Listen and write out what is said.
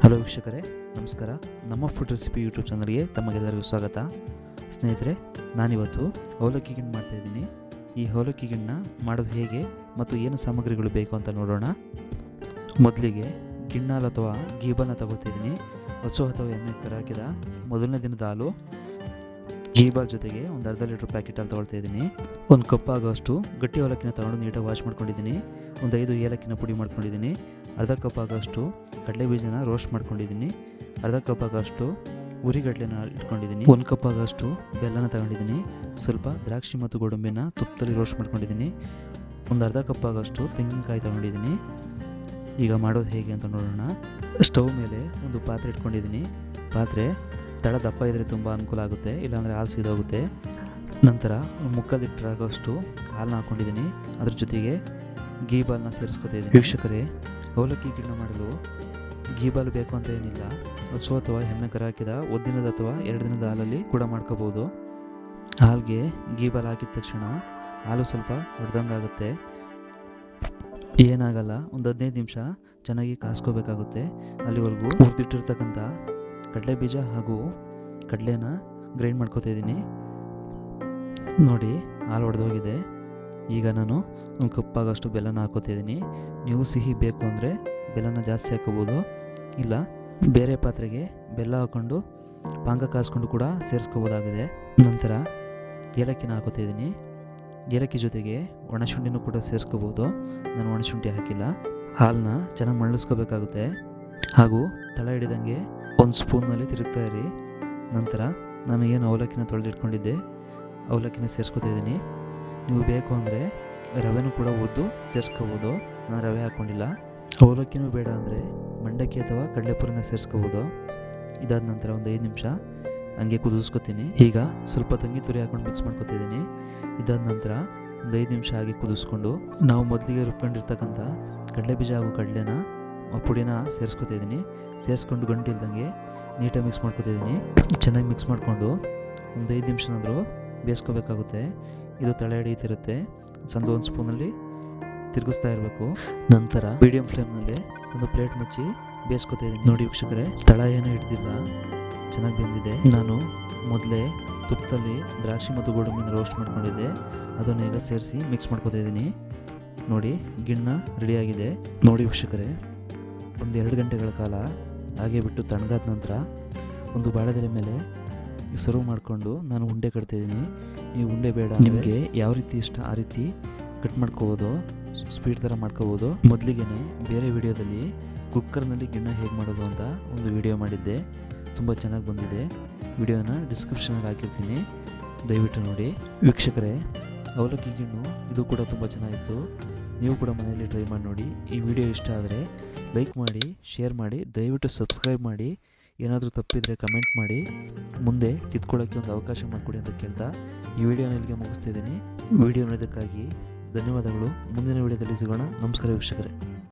Hello ವೀಕ್ಷಕರೇ, ನಮಸ್ಕಾರ. ನಮ್ಮ ಫುಡ್ ರೆಸಿಪಿ ಯೂಟ್ಯೂಬ್ ಚಾನಲ್ಗೆ ತಮಗೆಲ್ಲರಿಗೂ ಸ್ವಾಗತ. ಸ್ನೇಹಿತರೆ, ನಾನಿವತ್ತು ಅವಲಕ್ಕಿ ಗಿಣ್ಣು ಮಾಡ್ತಾಯಿದ್ದೀನಿ. ಈ ಅವಲಕ್ಕಿ ಗಿಣ್ಣನ್ನ ಮಾಡೋದು ಹೇಗೆ ಮತ್ತು ಏನು ಸಾಮಗ್ರಿಗಳು ಬೇಕು ಅಂತ ನೋಡೋಣ. ಮೊದಲಿಗೆ ಗಿಣ್ಣಾಲ್ ಅಥವಾ ಗೀಬಲ್ನ ತಗೊಳ್ತಿದ್ದೀನಿ. ಹಸು ಅಥವಾ ಎಮ್ಮೆ ಕರು ಹಾಕಿದ ಮೊದಲನೇ ದಿನದ ಹಾಲು. ಗೀಬಾಲ್ ಜೊತೆಗೆ ಒಂದು ಅರ್ಧ ಲೀಟ್ರ್ ಪ್ಯಾಕೆಟ್ ಹಾಲು ತೊಗೊಳ್ತಾಯಿದ್ದೀನಿ. ಒಂದು ಕಪ್ ಆಗೋಷ್ಟು ಗಟ್ಟಿ ಅವಲಕ್ಕಿನ ತೊಗೊಂಡು ನೀಟಾಗಿ ವಾಶ್ ಮಾಡ್ಕೊಂಡಿದ್ದೀನಿ. ಒಂದು 5 ಏಲಕ್ಕಿನ ಪುಡಿ ಮಾಡ್ಕೊಂಡಿದ್ದೀನಿ. ಅರ್ಧ ಕಪ್ ಆಗೋಷ್ಟು ಕಡಲೆ ಬೀಜನ ರೋಸ್ಟ್ ಮಾಡ್ಕೊಂಡಿದ್ದೀನಿ. ಅರ್ಧ ಕಪ್ ಆಗೋಷ್ಟು ಉರಿಗಡ್ಲೆನ ಇಟ್ಕೊಂಡಿದ್ದೀನಿ. 1 ಕಪ್ ಆಗೋಷ್ಟು ಬೆಲ್ಲನ ತಗೊಂಡಿದ್ದೀನಿ. ಸ್ವಲ್ಪ ದ್ರಾಕ್ಷಿ ಮತ್ತು ಗೋಡಂಬಿನ ತುಪ್ಪದಲ್ಲಿ ರೋಸ್ಟ್ ಮಾಡ್ಕೊಂಡಿದ್ದೀನಿ. ಒಂದು ಅರ್ಧ ಕಪ್ ಆಗೋಷ್ಟು ತೆಂಗಿನಕಾಯಿ ತಗೊಂಡಿದ್ದೀನಿ. ಈಗ ಮಾಡೋದು ಹೇಗೆ ಅಂತ ನೋಡೋಣ. ಸ್ಟವ್ ಮೇಲೆ ಒಂದು ಪಾತ್ರೆ ಇಟ್ಕೊಂಡಿದ್ದೀನಿ. ಪಾತ್ರೆ ತಳ ದಪ್ಪ ಇದ್ದರೆ ತುಂಬ ಅನುಕೂಲ ಆಗುತ್ತೆ, ಇಲ್ಲಾಂದರೆ ಹಾಲು ಸೀದೋಗುತ್ತೆ. ನಂತರ 3/4 ಲೀಟ್ರ್ ಆಗೋಷ್ಟು ಹಾಲನ್ನ ಹಾಕ್ಕೊಂಡಿದ್ದೀನಿ. ಅದ್ರ ಜೊತೆಗೆ ಗೀಬಾಲ್ನ ಸೇರಿಸ್ಕೊತಿದ್ದೀನಿ. ವೀಕ್ಷಕರೇ, ಅವಲಕ್ಕಿ ಗಿಣ್ಣು ಮಾಡಲು ಗೀಬಾಲ್ ಬೇಕು ಅಂತ ಏನಿಲ್ಲ. ಹಸು ಅಥವಾ ಎಮ್ಮೆ ಕರು ಹಾಕಿದ 1 ದಿನದ ಅಥವಾ 2 ದಿನದ ಹಾಲಲ್ಲಿ ಕೂಡ ಮಾಡ್ಕೋಬೋದು. ಹಾಲಿಗೆ ಗೀಬಾಲ್ ಹಾಕಿದ ತಕ್ಷಣ ಹಾಲು ಸ್ವಲ್ಪ ಹೊಡೆದಂಗಾಗುತ್ತೆ. ಏನಾಗಲ್ಲ, ಒಂದು 15 ನಿಮಿಷ ಚೆನ್ನಾಗಿ ಕಾಸ್ಕೋಬೇಕಾಗುತ್ತೆ. ಅಲ್ಲಿವರೆಗೂ ಹುರಿದಿಟ್ಟಿರ್ತಕ್ಕಂಥ ಕಡಲೆ ಬೀಜ ಹಾಗೂ ಕಡಲೆನ ಗ್ರೈಂಡ್ ಮಾಡ್ಕೊತಾ ಇದ್ದೀನಿ. ನೋಡಿ, ಹಾಲು ಹೊಡೆದೋಗಿದೆ. ಈಗ ನಾನು 1 ಕಪ್ ಆಗೋಷ್ಟು ಬೆಲ್ಲನ ಹಾಕೋತಾ ಇದ್ದೀನಿ. ನೀವು ಸಿಹಿ ಬೇಕು ಅಂದರೆ ಬೆಲ್ಲನ ಜಾಸ್ತಿ ಹಾಕೋಬೋದು, ಇಲ್ಲ ಬೇರೆ ಪಾತ್ರೆಗೆ ಬೆಲ್ಲ ಹಾಕ್ಕೊಂಡು ಪಾಕ ಕಾಸ್ಕೊಂಡು ಕೂಡ ಸೇರಿಸ್ಕೋಬೋದಾಗಿದೆ. ನಂತರ ಏಲಕ್ಕಿನ ಹಾಕೋತಾ ಇದ್ದೀನಿ. ಏಲಕ್ಕಿ ಜೊತೆಗೆ ಒಣಶುಂಠಿನೂ ಕೂಡ ಸೇರಿಸ್ಕೋಬೋದು. ನಾನು ಒಣಶುಂಠಿ ಹಾಕಿಲ್ಲ. ಹಾಲನ್ನ ಚೆನ್ನಾಗಿ ಮಳ್ಳಿಸ್ಕೋಬೇಕಾಗುತ್ತೆ ಹಾಗೂ ತಳ ಹಿಡಿದಂಗೆ 1 ಸ್ಪೂನ್ನಲ್ಲಿ ತಿರುಗ್ತಾ ಇರಿ. ನಂತರ ನಾನು ಏನು ಅವಲಕ್ಕಿನ ತೊಳೆದಿಟ್ಕೊಂಡಿದ್ದೆ ಅವಲಕ್ಕಿನ ಸೇರಿಸ್ಕೊತಾ ಇದ್ದೀನಿ. ನೀವು ಬೇಕು ಅಂದರೆ ರವೆನೂ ಕೂಡ ಹುರಿದು ಸೇರಿಸ್ಕೋಬೋದು. ನಾನು ರವೆ ಹಾಕ್ಕೊಂಡಿಲ್ಲ. ಅವಲಕ್ಕಿನೂ ಬೇಡ ಅಂದರೆ ಮಂಡಕ್ಕಿ ಅಥವಾ ಕಡಲೆಪುರಿನ ಸೇರಿಸ್ಕೋಬೋದು. ಇದಾದ ನಂತರ ಒಂದು 5 ನಿಮಿಷ ಹಂಗೆ ಕುದಿಸ್ಕೊತೀನಿ. ಈಗ ಸ್ವಲ್ಪ ತಂಗಿ ತುರಿ ಹಾಕ್ಕೊಂಡು ಮಿಕ್ಸ್ ಮಾಡ್ಕೊತಿದ್ದೀನಿ. ಇದಾದ ನಂತರ ಒಂದು 5 ನಿಮಿಷ ಹಾಗೆ ಕುದಿಸ್ಕೊಂಡು ನಾವು ಮೊದಲಿಗೆ ರುಬ್ಕೊಂಡಿರ್ತಕ್ಕಂಥ ಕಡಲೆ ಬೀಜ ಹಾಗೂ ಕಡಲೆನ ಪುಡಿನ ಸೇರಿಸ್ಕೊತಿದ್ದೀನಿ. ಸೇರಿಸ್ಕೊಂಡು ಗಂಟು ಇಲ್ದಂಗೆ ನೀಟಾಗಿ ಮಿಕ್ಸ್ ಮಾಡ್ಕೊತಿದ್ದೀನಿ. ಚೆನ್ನಾಗಿ ಮಿಕ್ಸ್ ಮಾಡಿಕೊಂಡು ಒಂದು 5 ನಿಮಿಷನಾದರೂ ಬೇಯಿಸ್ಕೋಬೇಕಾಗುತ್ತೆ. ಇದು ತಳ ಹಿಡಿಯುತ್ತಿರುತ್ತೆ. ಸಂದು 1 ಸ್ಪೂನಲ್ಲಿ ತಿರುಗಿಸ್ತಾ ಇರಬೇಕು. ನಂತರ ಮೀಡಿಯಂ ಫ್ಲೇಮ್ನಲ್ಲಿ ಒಂದು ಪ್ಲೇಟ್ ಮುಚ್ಚಿ ಬೇಯಿಸ್ಕೊತಾ ಇದ್ದೀನಿ. ನೋಡಿ ವೀಕ್ಷಕರೇ, ತಳ ಏನೂ ಹಿಡಿದಿಲ್ಲ, ಚೆನ್ನಾಗಿ ಬೆಂದಿದೆ. ನಾನು ಮೊದಲೇ ತುಪ್ಪದಲ್ಲಿ ದ್ರಾಕ್ಷಿ ಮತ್ತು ಗೋಡಂಬಿನ ರೋಸ್ಟ್ ಮಾಡ್ಕೊಂಡಿದ್ದೆ. ಅದನ್ನು ಈಗ ಸೇರಿಸಿ ಮಿಕ್ಸ್ ಮಾಡ್ಕೊತಾ ಇದ್ದೀನಿ. ನೋಡಿ, ಗಿಣ್ಣ ರೆಡಿಯಾಗಿದೆ. ನೋಡಿ ವೀಕ್ಷಕರೇ, ಒಂದು 2 ಗಂಟೆಗಳ ಕಾಲ ಹಾಗೆ ಬಿಟ್ಟು ತಣ್ಣಗಾದ ನಂತರ ಒಂದು ಬಾಳೆದೆಲೆ ಮೇಲೆ ಸರ್ವ್ ಮಾಡಿಕೊಂಡು ನಾನು ಉಂಡೆ ಕಟ್ತಾಯಿದ್ದೀನಿ. ನೀವು ಉಂಡೆ ಬೇಡ, ನಿಮಗೆ ಯಾವ ರೀತಿ ಇಷ್ಟ ಆ ರೀತಿ ಕಟ್ ಮಾಡ್ಕೋಬೋದು, ಸ್ವೀಟ್ ಥರ ಮಾಡ್ಕೋಬೋದು. ಮೊದಲಿಗೆ ಬೇರೆ ವಿಡಿಯೋದಲ್ಲಿ ಕುಕ್ಕರ್ನಲ್ಲಿ ಗಿಣ್ಣ ಹೇಗೆ ಮಾಡೋದು ಅಂತ ಒಂದು ವಿಡಿಯೋ ಮಾಡಿದ್ದೆ, ತುಂಬ ಚೆನ್ನಾಗಿ ಬಂದಿದೆ. ವಿಡಿಯೋನ ಡಿಸ್ಕ್ರಿಪ್ಷನಲ್ಲಿ ಹಾಕಿರ್ತೀನಿ, ದಯವಿಟ್ಟು ನೋಡಿ. ವೀಕ್ಷಕರೇ, ಅವಲಕ್ಕಿ ಗಿಣ್ಣು ಇದು ಕೂಡ ತುಂಬ ಚೆನ್ನಾಗಿತ್ತು. ನೀವು ಕೂಡ ಮನೆಯಲ್ಲಿ ಟ್ರೈ ಮಾಡಿ ನೋಡಿ. ಈ ವಿಡಿಯೋ ಇಷ್ಟ ಆದರೆ ಲೈಕ್ ಮಾಡಿ, ಶೇರ್ ಮಾಡಿ, ದಯವಿಟ್ಟು ಸಬ್ಸ್ಕ್ರೈಬ್ ಮಾಡಿ. ಏನಾದರೂ ತಪ್ಪಿದರೆ ಕಮೆಂಟ್ ಮಾಡಿ, ಮುಂದೆ ತಿದ್ಕೊಳ್ಳೋಕ್ಕೆ ಒಂದು ಅವಕಾಶ ಮಾಡಿಕೊಡಿ ಅಂತ ಕೇಳ್ತಾ ಈ ವಿಡಿಯೋನ ಇಲ್ಲಿಗೆ ಮುಗಿಸ್ತಿದ್ದೀನಿ. ವಿಡಿಯೋ ನೋಡೋದಕ್ಕಾಗಿ ಧನ್ಯವಾದಗಳು. ಮುಂದಿನ ವಿಡಿಯೋದಲ್ಲಿ ಸಿಗೋಣ. ನಮಸ್ಕಾರ ವೀಕ್ಷಕರೇ.